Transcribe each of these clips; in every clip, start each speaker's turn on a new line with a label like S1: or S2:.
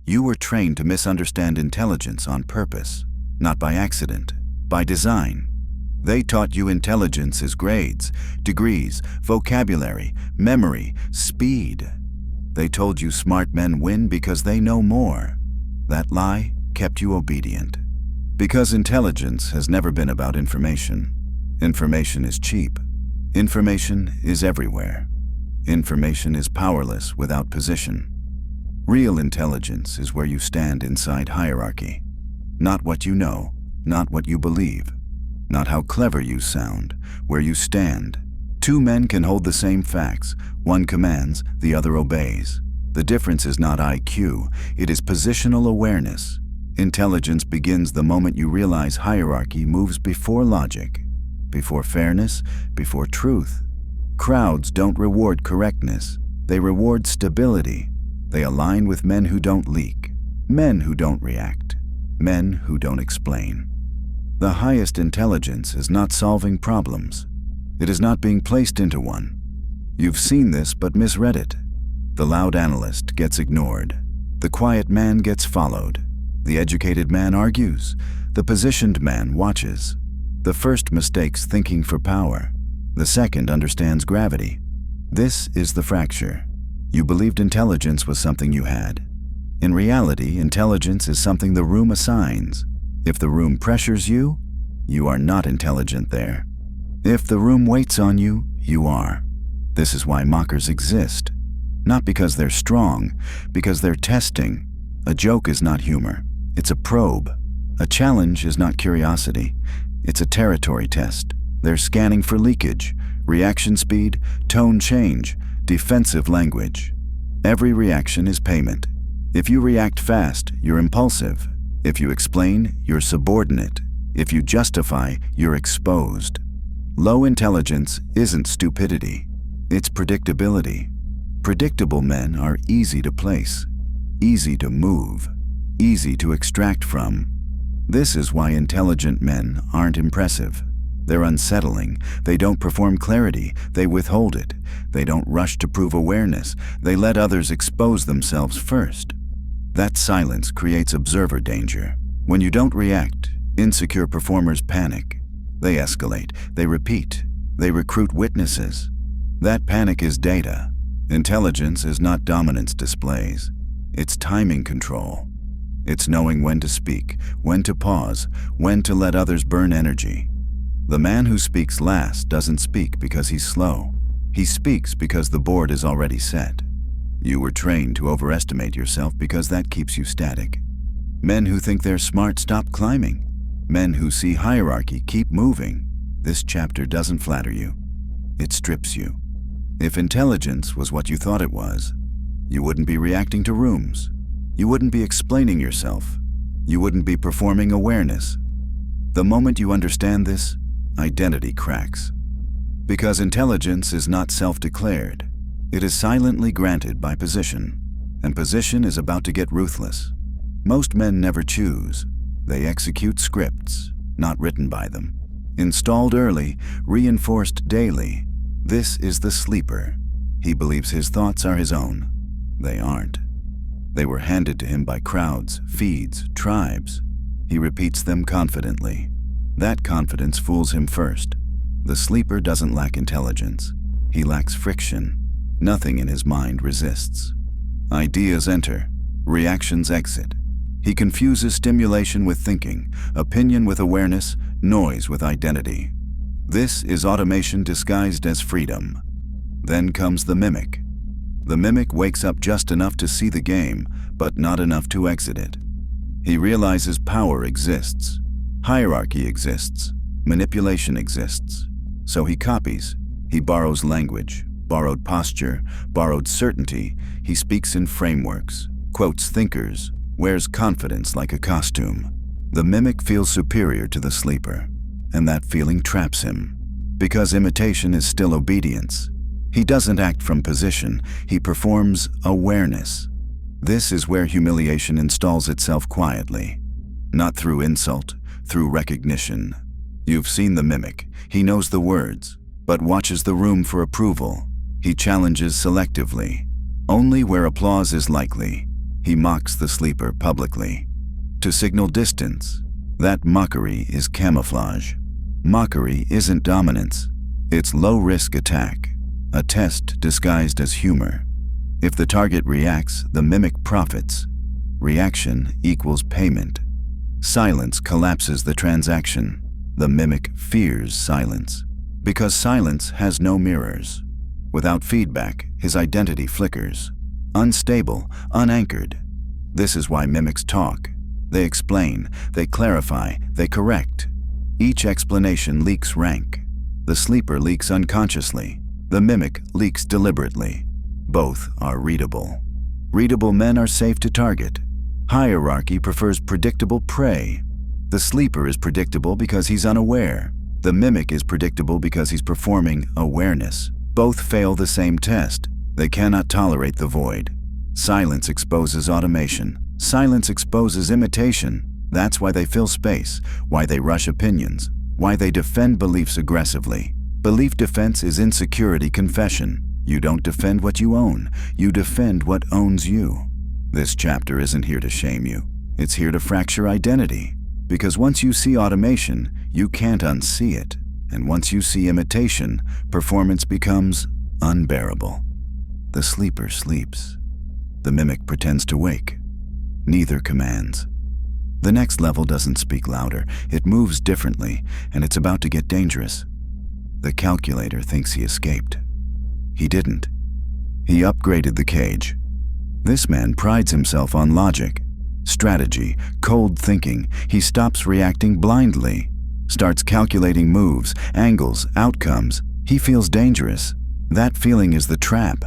S1: You were trained to misunderstand intelligence on purpose, not by accident, by design. They taught you intelligence is grades, degrees, vocabulary, memory, speed. They told you smart men win because they know more. That lie kept you obedient. Because intelligence has never been about information. Information is cheap. Information is everywhere. Information is powerless without position. Real intelligence is where you stand inside hierarchy. Not what you know, not what you believe, not how clever you sound, where you stand. Two men can hold the same facts. One commands, the other obeys. The difference is not IQ, it is positional awareness. Intelligence begins the moment you realize hierarchy moves before logic, before fairness, before truth. Crowds don't reward correctness, they reward stability. They align with men who don't leak, men who don't react, men who don't explain. The highest intelligence is not solving problems. It is not being placed into one. You've seen this but misread it. The loud analyst gets ignored. The quiet man gets followed. The educated man argues. The positioned man watches. The first mistakes thinking for power. The second understands gravity. This is the fracture. You believed intelligence was something you had. In reality, intelligence is something the room assigns. If the room pressures you, you are not intelligent there. If the room waits on you, you are. This is why mockers exist. Not because they're strong, because they're testing. A joke is not humor, it's a probe. A challenge is not curiosity, it's a territory test. They're scanning for leakage, reaction speed, tone change, defensive language. Every reaction is payment. If you react fast, you're impulsive. If you explain, you're subordinate. If you justify, you're exposed. Low intelligence isn't stupidity, it's predictability. Predictable men are easy to place, easy to move, easy to extract from. This is why intelligent men aren't impressive. They're unsettling. They don't perform clarity. They withhold it. They don't rush to prove awareness. They let others expose themselves first. That silence creates observer danger. When you don't react, insecure performers panic. They escalate. They repeat. They recruit witnesses. That panic is data. Intelligence is not dominance displays. It's timing control. It's knowing when to speak, when to pause, when to let others burn energy. The man who speaks last doesn't speak because he's slow. He speaks because the board is already set. You were trained to overestimate yourself because that keeps you static. Men who think they're smart stop climbing. Men who see hierarchy keep moving. This chapter doesn't flatter you. It strips you. If intelligence was what you thought it was, you wouldn't be reacting to rooms. You wouldn't be explaining yourself. You wouldn't be performing awareness. The moment you understand this, identity cracks. Because intelligence is not self-declared. It is silently granted by position, and position is about to get ruthless. Most men never choose. They execute scripts, not written by them. Installed early, reinforced daily. This is the sleeper. He believes his thoughts are his own. They aren't. They were handed to him by crowds, feeds, tribes. He repeats them confidently. That confidence fools him first. The sleeper doesn't lack intelligence. He lacks friction. Nothing in his mind resists. Ideas enter. Reactions exit. He confuses stimulation with thinking, opinion with awareness, noise with identity. This is automation disguised as freedom. Then comes the mimic. The mimic wakes up just enough to see the game, but not enough to exit it. He realizes power exists. Hierarchy exists. Manipulation exists. So he copies. He borrows language, borrowed posture, borrowed certainty. He speaks in frameworks, quotes thinkers, wears confidence like a costume. The mimic feels superior to the sleeper, and that feeling traps him. Because imitation is still obedience. He doesn't act from position, he performs awareness. This is where humiliation installs itself quietly. Not through insult, through recognition. You've seen the mimic. He knows the words, but watches the room for approval. He challenges selectively. Only where applause is likely. He mocks the sleeper publicly. To signal distance, that mockery is camouflage. Mockery isn't dominance. It's low-risk attack, a test disguised as humor. If the target reacts, the mimic profits. Reaction equals payment. Silence collapses the transaction. The mimic fears silence, because silence has no mirrors. Without feedback, his identity flickers. Unstable, unanchored. This is why mimics talk. They explain, they clarify, they correct. Each explanation leaks rank. The sleeper leaks unconsciously. The mimic leaks deliberately. Both are readable. Readable men are safe to target. Hierarchy prefers predictable prey. The sleeper is predictable because he's unaware. The mimic is predictable because he's performing awareness. Both fail the same test. They cannot tolerate the void. Silence exposes automation. Silence exposes imitation. That's why they fill space, why they rush opinions, why they defend beliefs aggressively. Belief defense is insecurity confession. You don't defend what you own. You defend what owns you. This chapter isn't here to shame you. It's here to fracture identity. Because once you see automation, you can't unsee it. And once you see imitation, performance becomes unbearable. The sleeper sleeps. The mimic pretends to wake. Neither commands. The next level doesn't speak louder. It moves differently, and it's about to get dangerous. The calculator thinks he escaped. He didn't. He upgraded the cage. This man prides himself on logic, strategy, cold thinking. He stops reacting blindly, starts calculating moves, angles, outcomes. He feels dangerous. That feeling is the trap,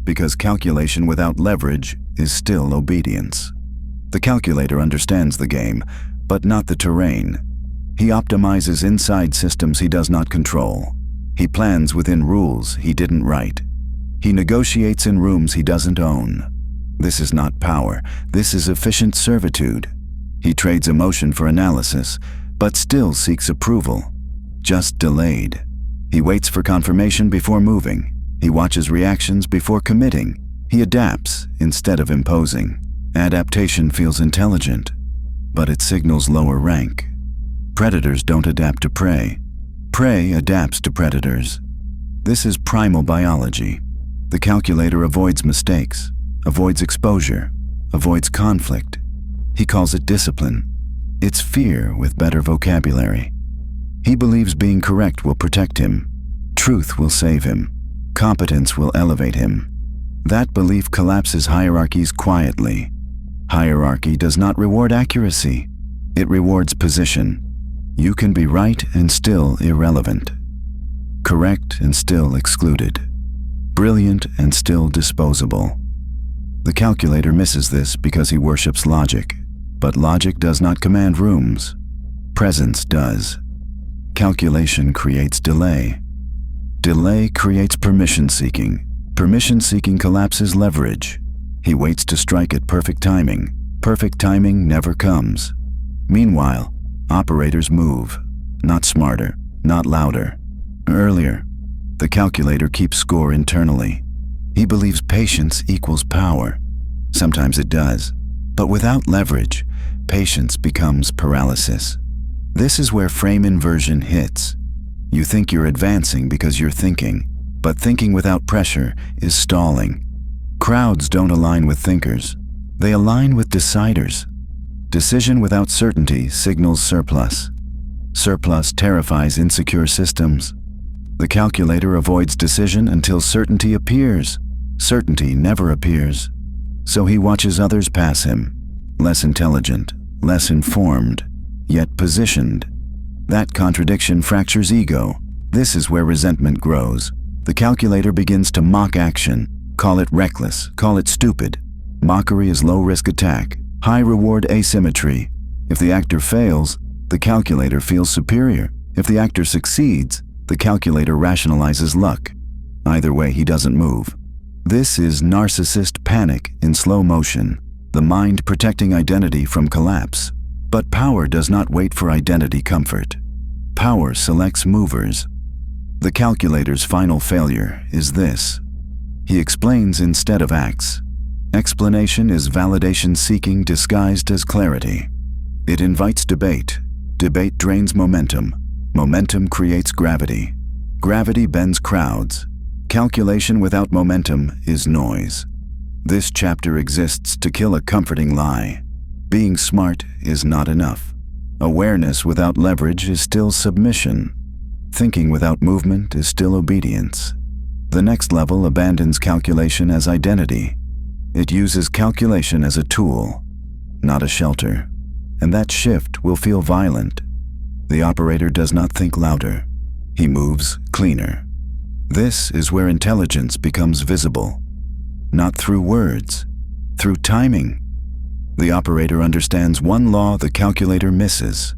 S1: because calculation without leverage is still obedience. The calculator understands the game, but not the terrain. He optimizes inside systems he does not control. He plans within rules he didn't write. He negotiates in rooms he doesn't own. This is not power. This is efficient servitude. He trades emotion for analysis, but still seeks approval, just delayed. He waits for confirmation before moving. He watches reactions before committing. He adapts instead of imposing. Adaptation feels intelligent, but it signals lower rank. Predators don't adapt to prey. Prey adapts to predators. This is primal biology. The calculator avoids mistakes, avoids exposure, avoids conflict. He calls it discipline. It's fear with better vocabulary. He believes being correct will protect him. Truth will save him. Competence will elevate him. That belief collapses hierarchies quietly. Hierarchy does not reward accuracy. It rewards position. You can be right and still irrelevant. Correct and still excluded. Brilliant and still disposable. The calculator misses this because he worships logic. But logic does not command rooms. Presence does. Calculation creates delay. Delay creates permission-seeking. Permission-seeking collapses leverage. He waits to strike at perfect timing. Perfect timing never comes. Meanwhile, operators move. Not smarter, not louder. Earlier. The calculator keeps score internally. He believes patience equals power. Sometimes it does. But without leverage, patience becomes paralysis. This is where frame inversion hits. You think you're advancing because you're thinking, but thinking without pressure is stalling. Crowds don't align with thinkers. They align with deciders. Decision without certainty signals surplus. Surplus terrifies insecure systems. The calculator avoids decision until certainty appears. Certainty never appears. So he watches others pass him. Less intelligent, less informed, yet positioned. That contradiction fractures ego. This is where resentment grows. The calculator begins to mock action. Call it reckless, call it stupid. Mockery is low-risk attack, high-reward asymmetry. If the actor fails, the calculator feels superior. If the actor succeeds, the calculator rationalizes luck. Either way, he doesn't move. This is narcissist panic in slow motion, the mind protecting identity from collapse. But power does not wait for identity comfort. Power selects movers. The calculator's final failure is this. He explains instead of acts. Explanation is validation-seeking disguised as clarity. It invites debate. Debate drains momentum. Momentum creates gravity. Gravity bends crowds. Calculation without momentum is noise. This chapter exists to kill a comforting lie. Being smart is not enough. Awareness without leverage is still submission. Thinking without movement is still obedience. The next level abandons calculation as identity. It uses calculation as a tool, not a shelter. And that shift will feel violent. The operator does not think louder. He moves cleaner. This is where intelligence becomes visible. Not through words, through timing. The operator understands one law the calculator misses.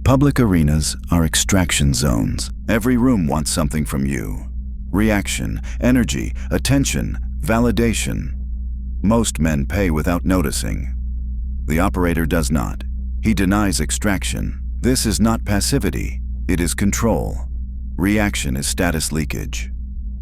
S1: Public arenas are extraction zones. Every room wants something from you. Reaction, energy, attention, validation. Most men pay without noticing. The operator does not. He denies extraction. This is not passivity. It is control. Reaction is status leakage.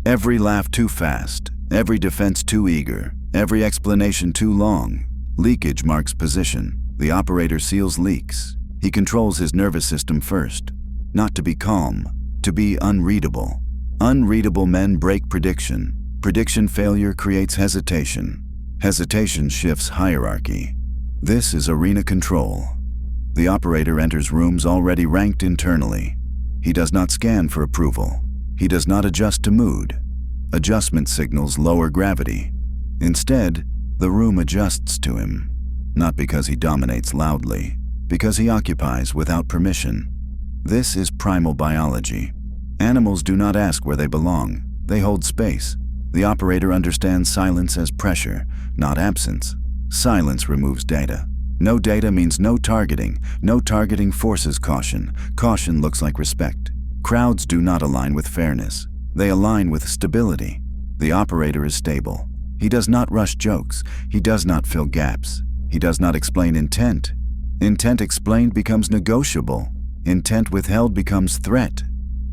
S1: Every laugh too fast, every defense too eager, every explanation too long. Leakage marks position. The operator seals leaks. He controls his nervous system first. Not to be calm, to be unreadable. Unreadable men break prediction. Prediction failure creates hesitation. Hesitation shifts hierarchy. This is arena control. The operator enters rooms already ranked internally. He does not scan for approval. He does not adjust to mood. Adjustment signals lower gravity. Instead, the room adjusts to him. Not because he dominates loudly, because he occupies without permission. This is primal biology. Animals do not ask where they belong. They hold space. The operator understands silence as pressure, not absence. Silence removes data. No data means no targeting. No targeting forces caution. Caution looks like respect. Crowds do not align with fairness. They align with stability. The operator is stable. He does not rush jokes. He does not fill gaps. He does not explain intent. Intent explained becomes negotiable. Intent withheld becomes threat.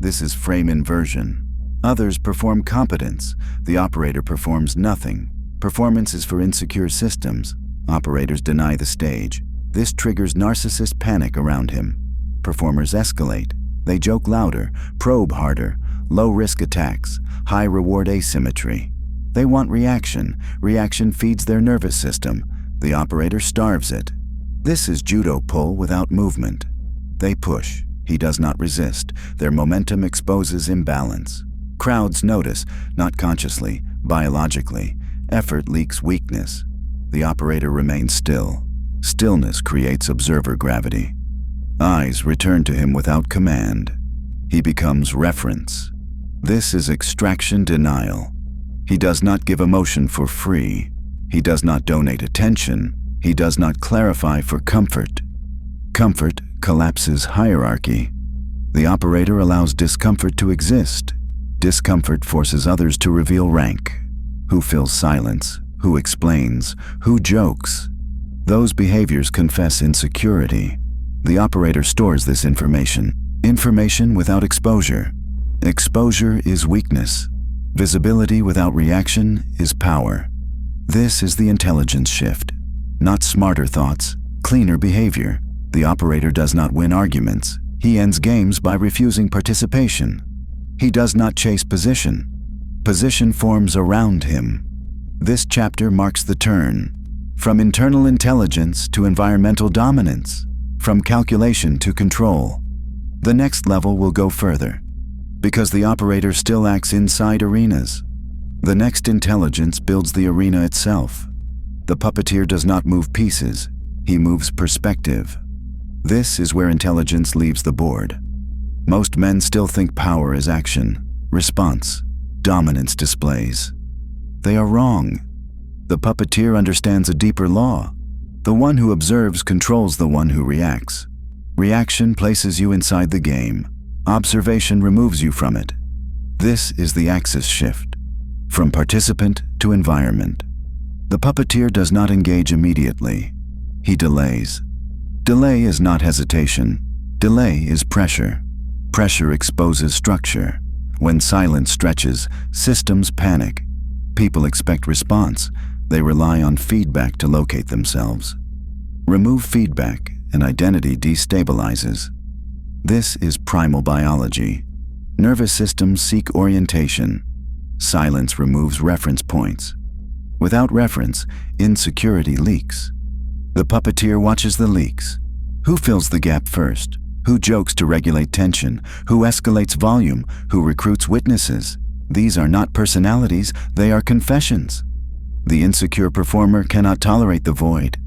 S1: This is frame inversion. Others perform competence. The operator performs nothing. Performance is for insecure systems. Operators deny the stage. This triggers narcissist panic around him. Performers escalate. They joke louder, probe harder, low-risk attacks, high-reward asymmetry. They want reaction. Reaction feeds their nervous system. The operator starves it. This is judo pull without movement. They push. He does not resist. Their momentum exposes imbalance. Crowds notice, not consciously, biologically. Effort leaks weakness. The operator remains still. Stillness creates observer gravity. Eyes return to him without command. He becomes reference. This is extraction denial. He does not give emotion for free. He does not donate attention. He does not clarify for comfort. Comfort collapses hierarchy. The operator allows discomfort to exist. Discomfort forces others to reveal rank. Who fills silence? Who explains? Who jokes? Those behaviors confess insecurity. The operator stores this information. Information without exposure. Exposure is weakness. Visibility without reaction is power. This is the intelligence shift. Not smarter thoughts, cleaner behavior. The operator does not win arguments. He ends games by refusing participation. He does not chase position. Position forms around him. This chapter marks the turn. From internal intelligence to environmental dominance. From calculation to control. The next level will go further. Because the operator still acts inside arenas. The next intelligence builds the arena itself. The puppeteer does not move pieces. He moves perspective. This is where intelligence leaves the board. Most men still think power is action, response, dominance displays. They are wrong. The puppeteer understands a deeper law. The one who observes controls the one who reacts. Reaction places you inside the game. Observation removes you from it. This is the axis shift, from participant to environment. The puppeteer does not engage immediately. He delays. Delay is not hesitation. Delay is pressure. Pressure exposes structure. When silence stretches, systems panic. People expect response. They rely on feedback to locate themselves. Remove feedback, and identity destabilizes. This is primal biology. Nervous systems seek orientation. Silence removes reference points. Without reference, insecurity leaks. The puppeteer watches the leaks. Who fills the gap first? Who jokes to regulate tension? Who escalates volume? Who recruits witnesses? These are not personalities, they are confessions. The insecure performer cannot tolerate the void.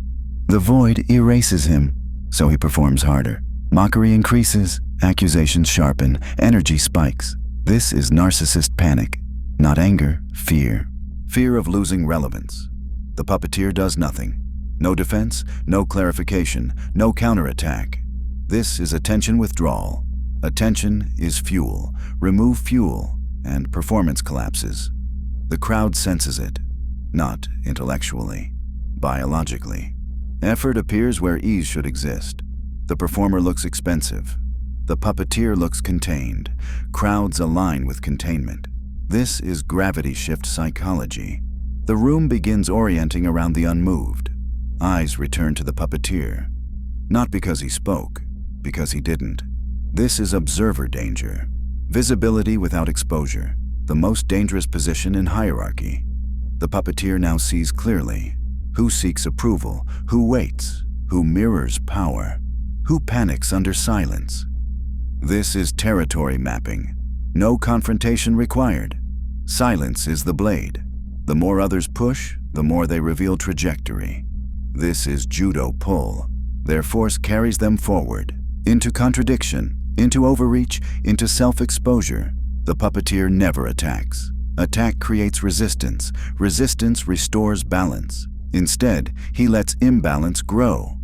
S1: The void erases him, so he performs harder. Mockery increases, accusations sharpen, energy spikes. This is narcissist panic, not anger, fear. Fear of losing relevance. The puppeteer does nothing. No defense, no clarification, no counterattack. This is attention withdrawal. Attention is fuel. Remove fuel, and performance collapses. The crowd senses it, not intellectually, biologically. Effort appears where ease should exist. The performer looks expensive. The puppeteer looks contained. Crowds align with containment. This is gravity shift psychology. The room begins orienting around the unmoved. Eyes return to the puppeteer. Not because he spoke, because he didn't. This is observer danger. Visibility without exposure, the most dangerous position in hierarchy. The puppeteer now sees clearly. Who seeks approval? Who waits? Who mirrors power? Who panics under silence? This is territory mapping. No confrontation required. Silence is the blade. The more others push, the more they reveal trajectory. This is judo pull. Their force carries them forward, into contradiction, into overreach, into self-exposure. The puppeteer never attacks. Attack creates resistance. Resistance restores balance. Instead, he lets imbalance grow.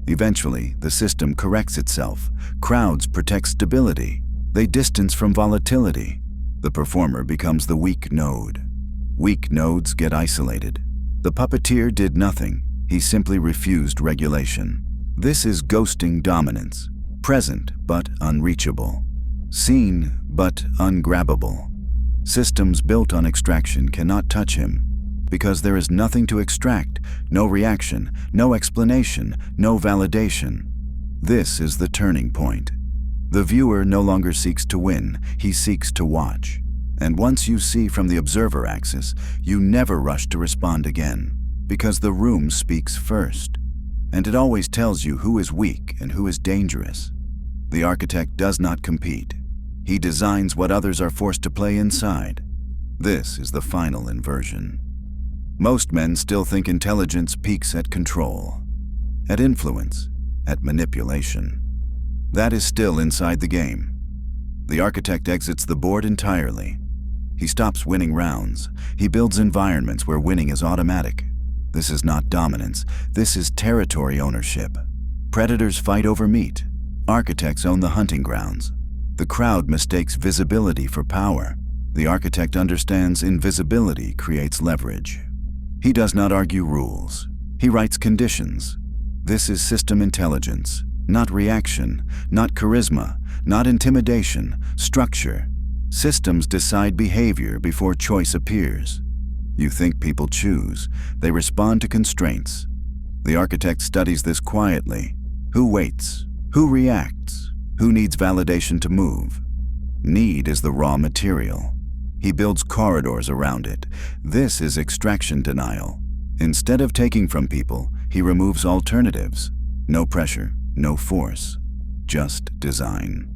S1: Eventually, the system corrects itself. Crowds protect stability. They distance from volatility. The performer becomes the weak node. Weak nodes get isolated. The puppeteer did nothing. He simply refused regulation. This is ghosting dominance. Present but unreachable. Seen but ungrabbable. Systems built on extraction cannot touch him. Because there is nothing to extract, no reaction, no explanation, no validation. This is the turning point. The viewer no longer seeks to win, he seeks to watch. And once you see from the observer axis, you never rush to respond again, because the room speaks first. And it always tells you who is weak and who is dangerous. The architect does not compete. He designs what others are forced to play inside. This is the final inversion. Most men still think intelligence peaks at control, at influence, at manipulation. That is still inside the game. The architect exits the board entirely. He stops winning rounds. He builds environments where winning is automatic. This is not dominance. This is territory ownership. Predators fight over meat. Architects own the hunting grounds. The crowd mistakes visibility for power. The architect understands invisibility creates leverage. He does not argue rules. He writes conditions. This is system intelligence, not reaction, not charisma, not intimidation, structure. Systems decide behavior before choice appears. You think people choose. They respond to constraints. The architect studies this quietly. Who waits? Who reacts? Who needs validation to move? Need is the raw material. He builds corridors around it. This is extraction denial. Instead of taking from people, he removes alternatives. No pressure, no force, just design.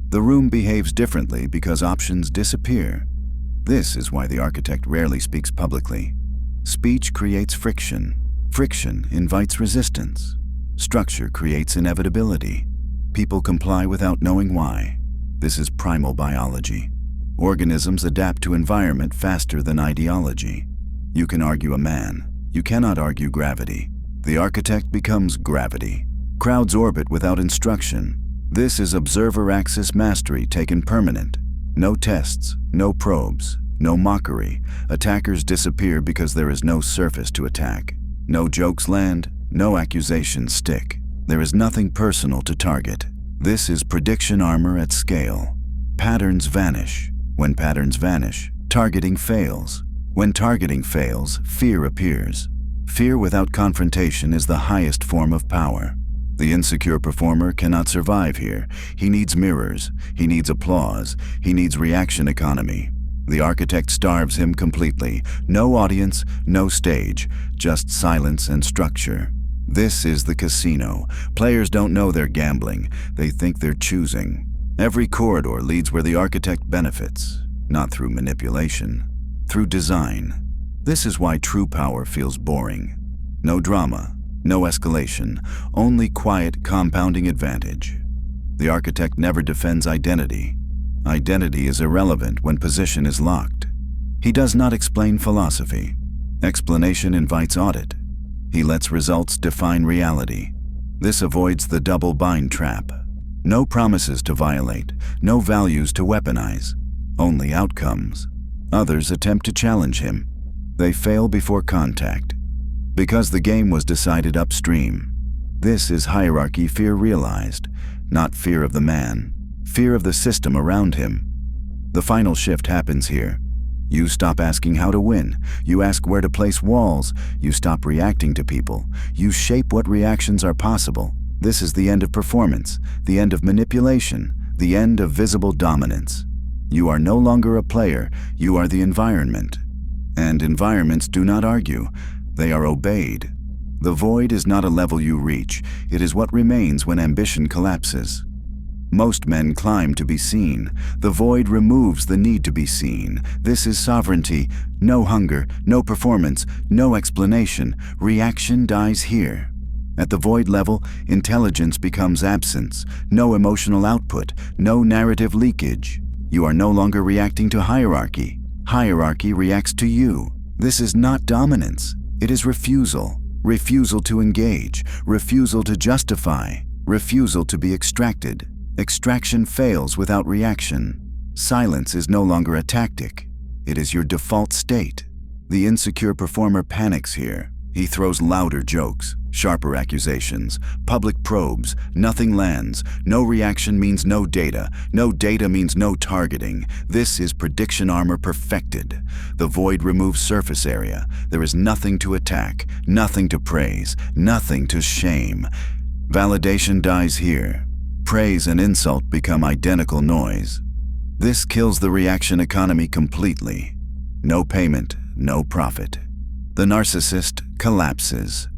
S1: The room behaves differently because options disappear. This is why the architect rarely speaks publicly. Speech creates friction. Friction invites resistance. Structure creates inevitability. People comply without knowing why. This is primal biology. Organisms adapt to environment faster than ideology. You can argue a man. You cannot argue gravity. The architect becomes gravity. Crowds orbit without instruction. This is observer axis mastery taken permanent. No tests, no probes, no mockery. Attackers disappear because there is no surface to attack. No jokes land, no accusations stick. There is nothing personal to target. This is prediction armor at scale. Patterns vanish. When patterns vanish, targeting fails. When targeting fails, fear appears. Fear without confrontation is the highest form of power. The insecure performer cannot survive here. He needs mirrors, he needs applause, he needs reaction economy. The architect starves him completely. No audience, no stage, just silence and structure. This is the casino. Players don't know they're gambling, they think they're choosing. Every corridor leads where the architect benefits, not through manipulation, through design. This is why true power feels boring. No drama, no escalation, only quiet compounding advantage. The architect never defends identity. Identity is irrelevant when position is locked. He does not explain philosophy. Explanation invites audit. He lets results define reality. This avoids the double bind trap. No promises to violate, no values to weaponize, only outcomes. Others attempt to challenge him. They fail before contact, because the game was decided upstream. This is hierarchy fear realized, not fear of the man, fear of the system around him. The final shift happens here. You stop asking how to win. You ask where to place walls. You stop reacting to people. You shape what reactions are possible. This is the end of performance, the end of manipulation, the end of visible dominance. You are no longer a player, you are the environment. And environments do not argue, they are obeyed. The void is not a level you reach, it is what remains when ambition collapses. Most men climb to be seen. The void removes the need to be seen. This is sovereignty. No hunger, no performance, no explanation. Reaction dies here. At the void level, intelligence becomes absence. No emotional output, no narrative leakage. You are no longer reacting to hierarchy. Hierarchy reacts to you. This is not dominance. It is refusal. Refusal to engage. Refusal to justify. Refusal to be extracted. Extraction fails without reaction. Silence is no longer a tactic. It is your default state. The insecure performer panics here. He throws louder jokes, sharper accusations, public probes. Nothing lands. No reaction means no data. No data means no targeting. This is prediction armor perfected. The void removes surface area. There is nothing to attack, nothing to praise, nothing to shame. Validation dies here. Praise and insult become identical noise. This kills the reaction economy completely. No payment, no profit. The narcissist collapses.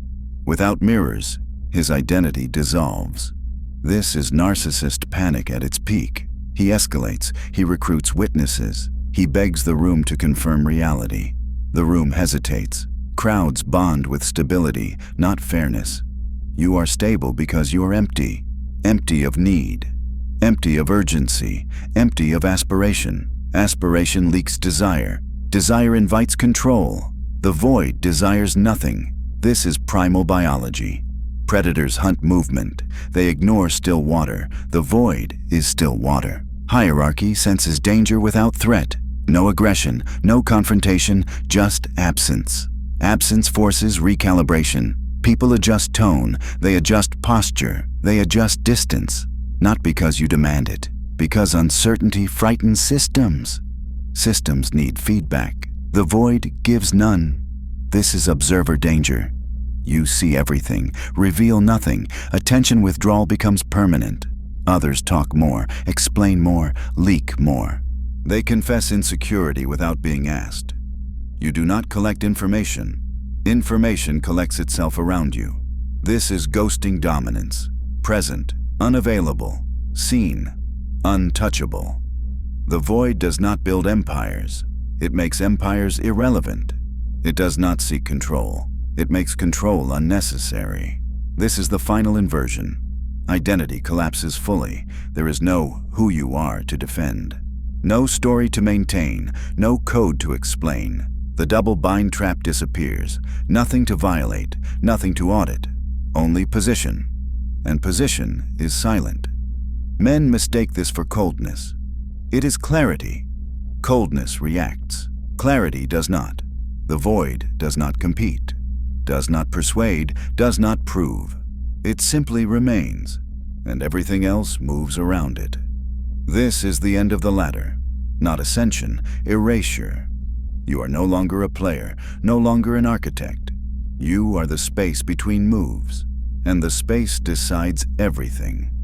S1: Without mirrors, his identity dissolves. This is narcissist panic at its peak. He escalates, he recruits witnesses, he begs the room to confirm reality. The room hesitates. Crowds bond with stability, not fairness. You are stable because you are empty. Empty of need, empty of urgency, empty of aspiration. Aspiration leaks desire. Desire invites control. The void desires nothing. This is primal biology. Predators hunt movement. They ignore still water. The void is still water. Hierarchy senses danger without threat. No aggression, no confrontation, just absence. Absence forces recalibration. People adjust tone, they adjust posture, they adjust distance. Not because you demand it, because uncertainty frightens systems. Systems need feedback. The void gives none. This is observer danger. You see everything, reveal nothing. Attention withdrawal becomes permanent. Others talk more, explain more, leak more. They confess insecurity without being asked. You do not collect information. Information collects itself around you. This is ghosting dominance. Present, unavailable, seen, untouchable. The void does not build empires. It makes empires irrelevant. It does not seek control. It makes control unnecessary. This is the final inversion. Identity collapses fully. There is no who you are to defend. No story to maintain, no code to explain. The double bind trap disappears. Nothing to violate, nothing to audit. Only position. And position is silent. Men mistake this for coldness. It is clarity. Coldness reacts. Clarity does not. The void does not compete, does not persuade, does not prove. It simply remains, and everything else moves around it. This is the end of the ladder, not ascension, erasure. You are no longer a player, no longer an architect. You are the space between moves, and the space decides everything.